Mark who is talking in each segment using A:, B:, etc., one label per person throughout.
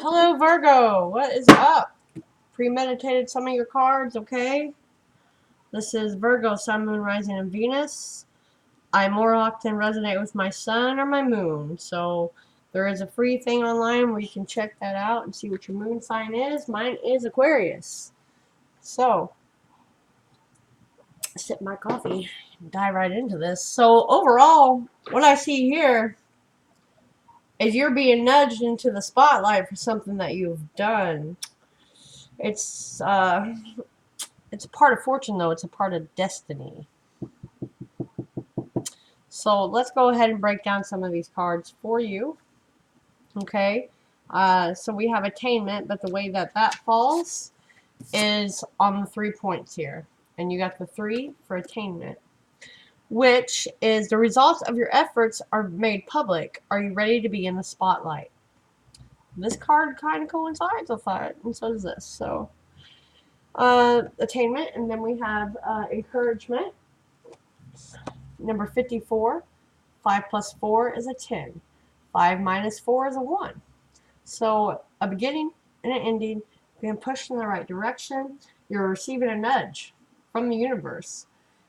A: Hello, Virgo. What is up? Premeditated some of your cards, okay? This is Virgo, Sun, Moon, Rising, and Venus. I more often resonate with my sun or my moon. So there is a free thing online where you can check that out and see what your moon sign is. Mine is Aquarius. So, sip my coffee and dive right into this. So overall, what I see here is you're being nudged into the spotlight for something that you've done. It's It's a part of fortune, though. It's a part of destiny. So let's go ahead and break down some of these cards for you. Okay. So we have attainment, but the way that that falls is on the 3 points here. And you got the 3 for attainment, which is the results of your efforts are made public. Are you ready to be in the spotlight? This card kind of coincides with that, and so does this. So, attainment, and then we have encouragement. Number 54. 5 plus 4 is a 10. 5 minus 4 is a 1. So a beginning and an ending, being pushed in the right direction. You're receiving a nudge from the universe.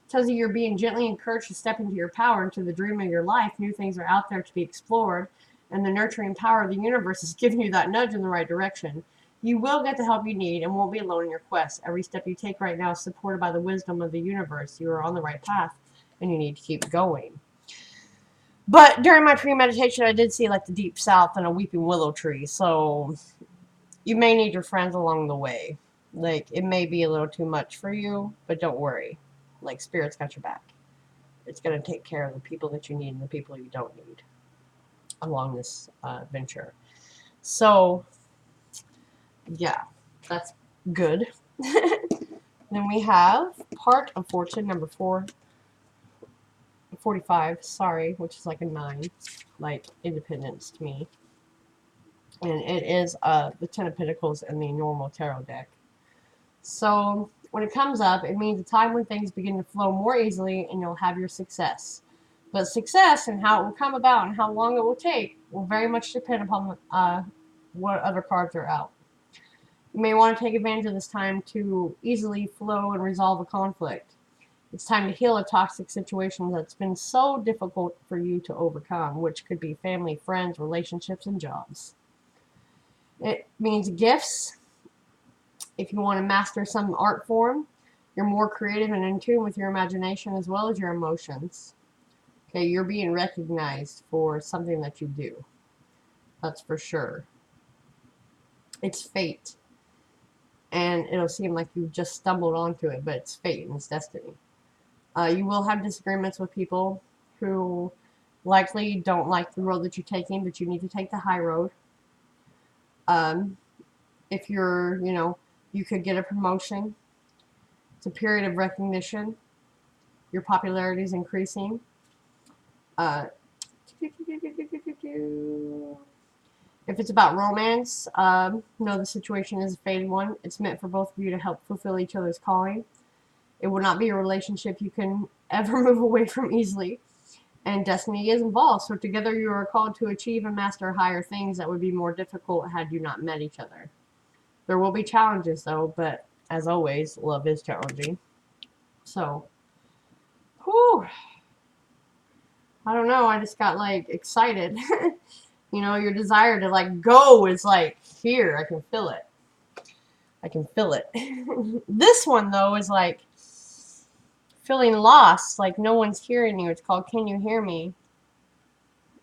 A: It tells you you're being gently encouraged to step into your power, into the dream of your life. New things are out there to be explored, and the nurturing power of the universe is giving you that nudge in the right direction. You will get the help you need and won't be alone in your quest. Every step you take right now is supported by the wisdom of the universe. You are on the right path, and you need to keep going. But during my premeditation, I did see like the deep south and a weeping willow tree. So you may need your friends along the way. Like it may be a little too much for you, but don't worry. Like spirit's got your back. It's gonna take care of the people that you need and the people you don't need along this venture. So yeah, that's good. Then we have part of fortune number 45. Sorry, which is like a 9, like independence to me. And it is the Ten of Pentacles in the normal tarot deck. So when it comes up, it means a time when things begin to flow more easily and you'll have your success. But success and how it will come about and how long it will take will very much depend upon what other cards are out. You may want to take advantage of this time to easily flow and resolve a conflict. It's time to heal a toxic situation that's been so difficult for you to overcome, which could be family, friends, relationships, and jobs. It means gifts. If you want to master some art form, you're more creative and in tune with your imagination as well as your emotions. Okay, you're being recognized for something that you do. That's for sure. It's fate. And it'll seem like you just stumbled onto it, but it's fate and it's destiny. You will have disagreements with people who likely don't like the road that you're taking, but you need to take the high road. If you're, you could get a promotion. It's a period of recognition. Your popularity is increasing. If it's about romance, the situation is a faded one. It's meant for both of you to help fulfill each other's calling. It will not be a relationship you can ever move away from easily. And destiny is involved. So together you are called to achieve and master higher things that would be more difficult had you not met each other. There will be challenges, though, but as always, love is challenging. So, whew, I don't know. I just got like excited. Your desire to like go is like here. I can feel it. I can feel it. This one though is like feeling lost, like no one's hearing you. It's called Can You Hear Me?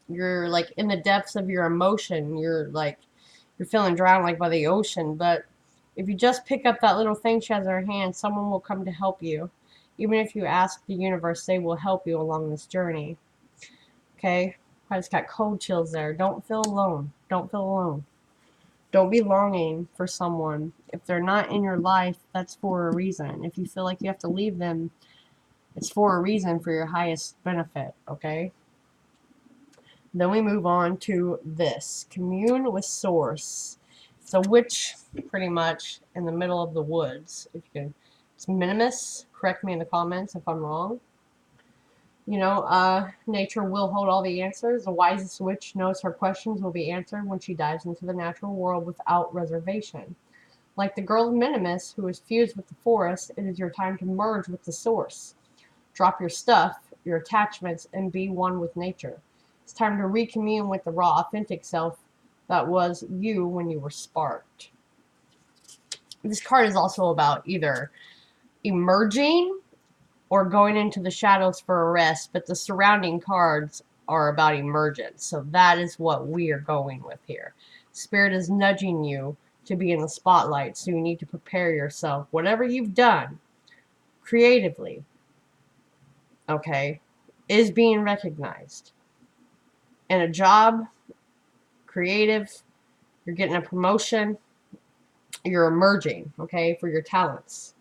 A: You're like in the depths of your emotion. You're feeling drowned like by the ocean, but if you just pick up that little thing she has in her hand, someone will come to help you. Even if you ask the universe, they will help you along this journey. Okay? I just got cold chills there. Don't feel alone. Don't feel alone. Don't be longing for someone. If they're not in your life, that's for a reason. If you feel like you have to leave them, it's for a reason, for your highest benefit, okay? Then we move on to this. Commune with Source. It's a witch, pretty much, in the middle of the woods. If you can, it's minimus. Correct me in the comments if I'm wrong. You know, nature will hold all the answers. The wisest witch knows her questions will be answered when she dives into the natural world without reservation. Like the girl of Minimus who is fused with the forest, it is your time to merge with the source. Drop your stuff, your attachments, and be one with nature. It's time to recommune with the raw, authentic self that was you when you were sparked. This card is also about either emerging or going into the shadows for a rest, but the surrounding cards are about emergence. So that is what we are going with here. Spirit is nudging you to be in the spotlight, so you need to prepare yourself. Whatever you've done creatively, okay, is being recognized. In a job, creative, you're getting a promotion, you're emerging, okay, for your talents.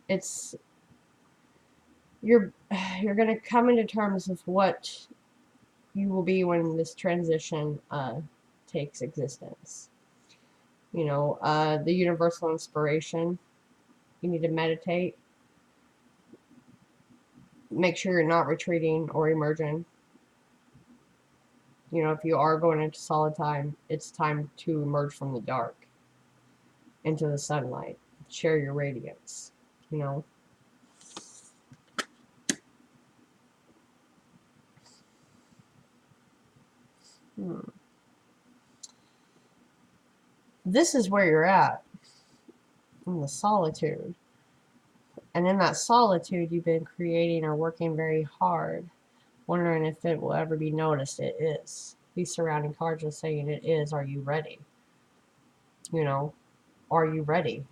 A: It's you're going to come into terms with what you will be when this transition takes existence. You know, the universal inspiration. You need to meditate. Make sure you're not retreating or emerging. You know, if you are going into solid time, it's time to emerge from the dark into the sunlight. Share your radiance, you know. This is where you're at, in the solitude. And in that solitude, you've been creating or working very hard, wondering if it will ever be noticed. It is. These surrounding cards are saying it is. Are you ready? You know, are you ready?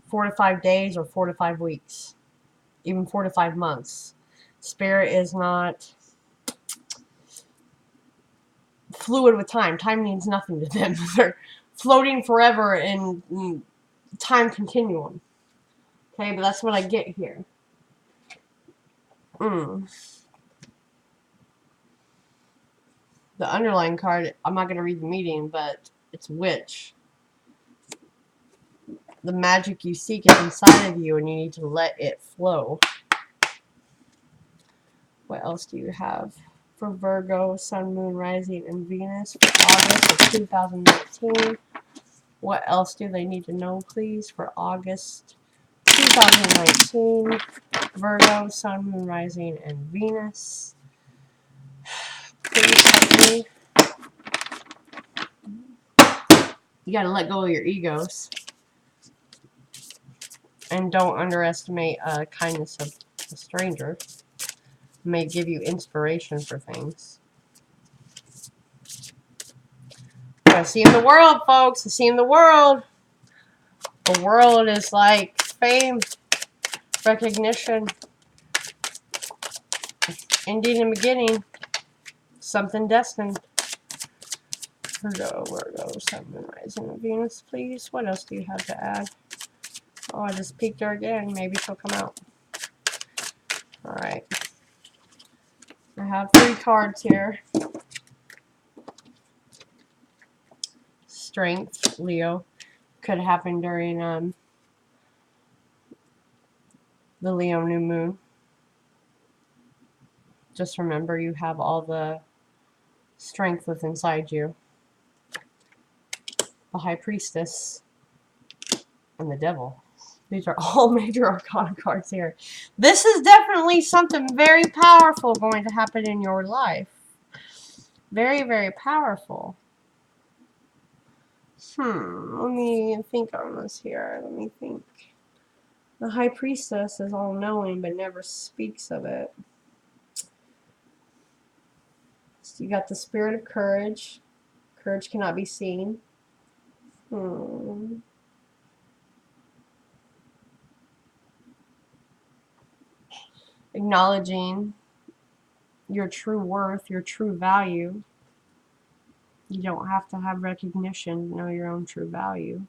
A: Four to 5 days or 4 to 5 weeks, even 4 to 5 months. Spirit is not fluid with time. Time means nothing to them. They're floating forever in time continuum. Okay, but that's what I get here. The underlying card, I'm not going to read the meaning, but it's witch. The magic you seek is inside of you, and you need to let it flow. What else do you have for Virgo, Sun, Moon, Rising, and Venus for August of 2019? What else do they need to know, please, for August 2019? Virgo, Sun, Moon, Rising, and Venus. Please help me. You got to let go of your egos. And don't underestimate kindness of a stranger. It may give you inspiration for things. I see in the world, folks. I see in the world. The world is like fame, recognition, ending and beginning. Something destined. Virgo, Sun, Moon, Rising, and Venus, please. What else do you have to add? Oh, I just peeked her again. Maybe she'll come out. Alright. I have 3 cards here. Strength, Leo. Could happen during the Leo new moon. Just remember you have all the strength within inside you. The High Priestess and the Devil. These are all major arcana cards here. This is definitely something very powerful going to happen in your life. Very, very powerful. Let me think on this here. Let me think. The High Priestess is all-knowing but never speaks of it. So you got the Spirit of Courage. Courage cannot be seen. Acknowledging your true worth, your true value. You don't have to have recognition to know your own true value.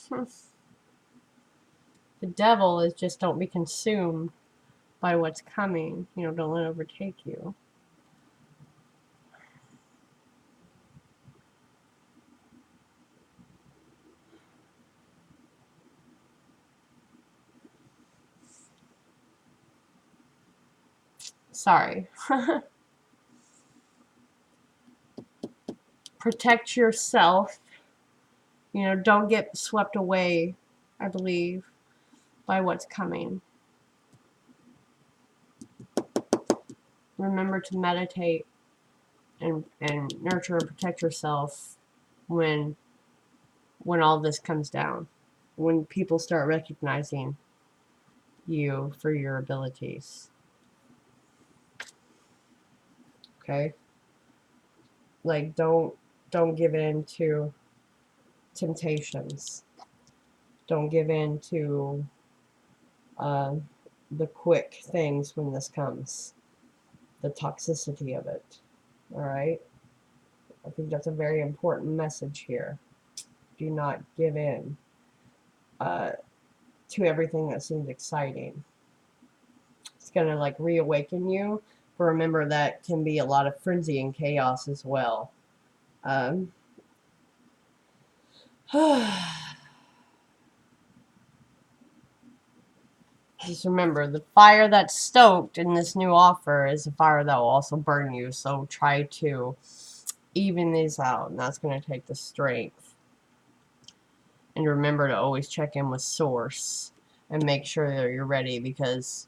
A: The Devil is just don't be consumed by what's coming. You know, don't let it overtake you. Sorry. Protect yourself. You know, don't get swept away, I believe, by what's coming. Remember to meditate and nurture and protect yourself when all this comes down. When people start recognizing you for your abilities. Okay? Like don't give in to temptations. Don't give in to the quick things when this comes. The toxicity of it. Alright? I think that's a very important message here. Do not give in to everything that seems exciting. It's going to like reawaken you. But remember that can be a lot of frenzy and chaos as well. Just remember, the fire that's stoked in this new offer is a fire that will also burn you. So try to even these out, and that's going to take the strength. And remember to always check in with Source and make sure that you're ready, because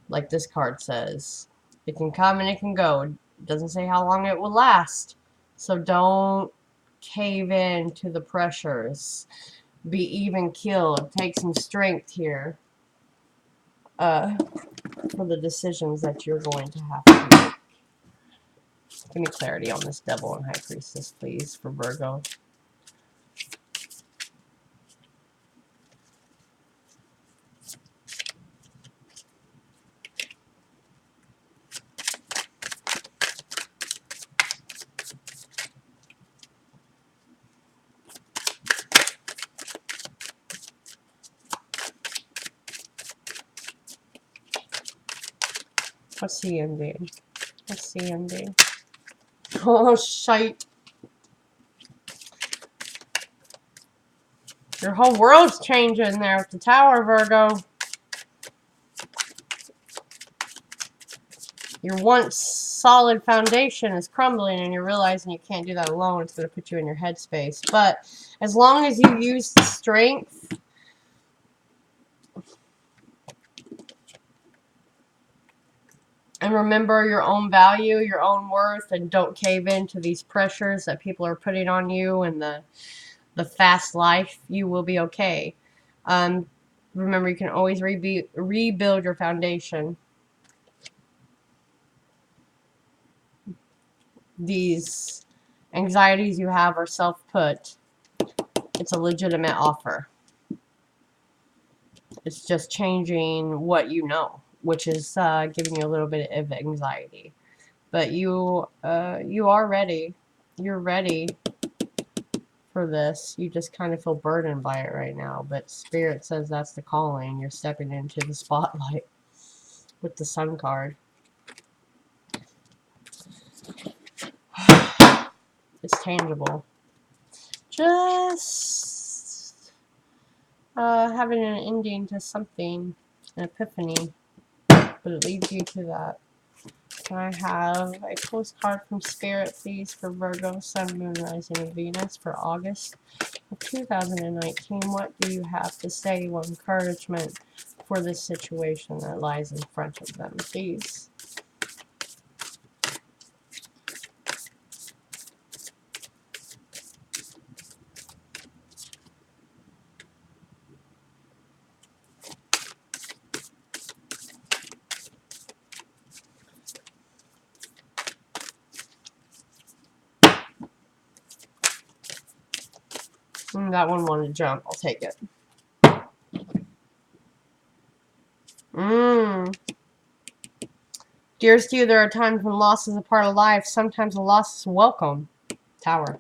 A: like this card says, it can come and it can go. It doesn't say how long it will last. So don't cave in to the pressures. Be even keeled. Take some strength here for the decisions that you're going to have to make. Give me clarity on this Devil and High Priestess, please, for Virgo. What's the ending? What's the ending? Oh, shite. Your whole world's changing there with the Tower, Virgo. Your once solid foundation is crumbling, and you're realizing you can't do that alone. It's going to put you in your headspace. But as long as you use the strength and remember your own value, your own worth, and don't cave into these pressures that people are putting on you and the fast life, you will be okay. Remember, you can always rebuild your foundation. These anxieties you have are self-put. It's a legitimate offer. It's just changing what you know, which is giving you a little bit of anxiety. But you are ready. You're ready for this. You just kind of feel burdened by it right now. But Spirit says that's the calling. You're stepping into the spotlight with the Sun card. It's tangible. Just having an ending to something, an epiphany, but it leads you to that. Can I have a postcard from Spirit, please, for Virgo, Sun, Moon, Rising, and Venus for August of 2019? What do you have to say? What encouragement for this situation that lies in front of them, please? That one wanted to jump. I'll take it. Dearest you, there are times when loss is a part of life. Sometimes a loss is welcome. Tower.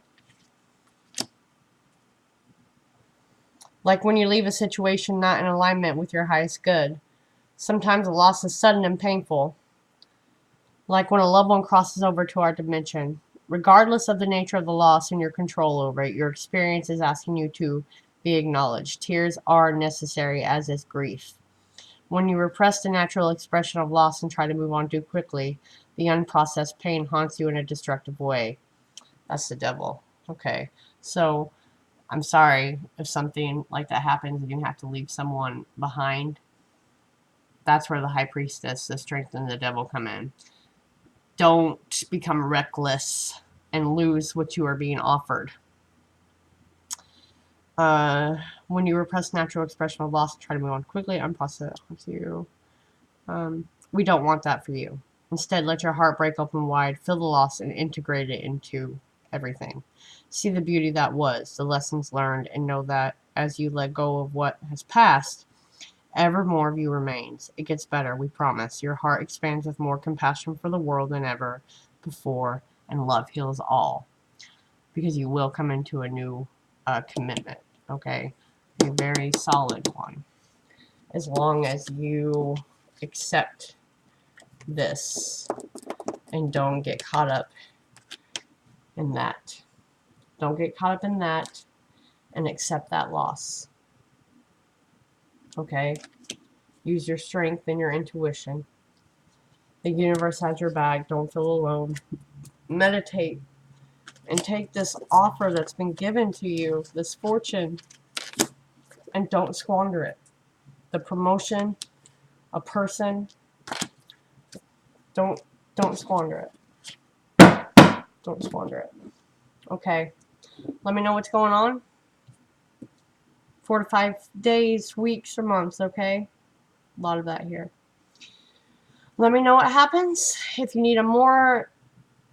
A: Like when you leave a situation not in alignment with your highest good. Sometimes a loss is sudden and painful. Like when a loved one crosses over to our dimension. Regardless of the nature of the loss and your control over it, your experience is asking you to be acknowledged. Tears are necessary, as is grief. When you repress the natural expression of loss and try to move on too quickly, the unprocessed pain haunts you in a destructive way. That's the devil. Okay. So, I'm sorry if something like that happens and you have to leave someone behind. That's where the high priestess, the strength, and the devil come in. Don't become reckless and lose what you are being offered. When you repress natural expression of loss and try to move on quickly, unprocess you. We don't want that for you. Instead, let your heart break open wide, feel the loss, and integrate it into everything. See the beauty that was, the lessons learned, and know that as you let go of what has passed, ever more of you remains. It gets better, we promise. Your heart expands with more compassion for the world than ever before, and love heals all. Because you will come into a new commitment, okay? A very solid one. As long as you accept this and don't get caught up in that. Don't get caught up in that and accept that loss. Okay? Use your strength and your intuition. The universe has your back. Don't feel alone. Meditate and take this offer that's been given to you, this fortune, and don't squander it. The promotion, a person, don't squander it. Don't squander it. Okay. Let me know what's going on. 4 to 5 days, weeks, or months, okay? A lot of that here. Let me know what happens. If you need a more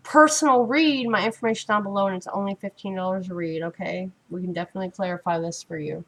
A: personal read, my information down below, and it's only $15 a read, okay? We can definitely clarify this for you.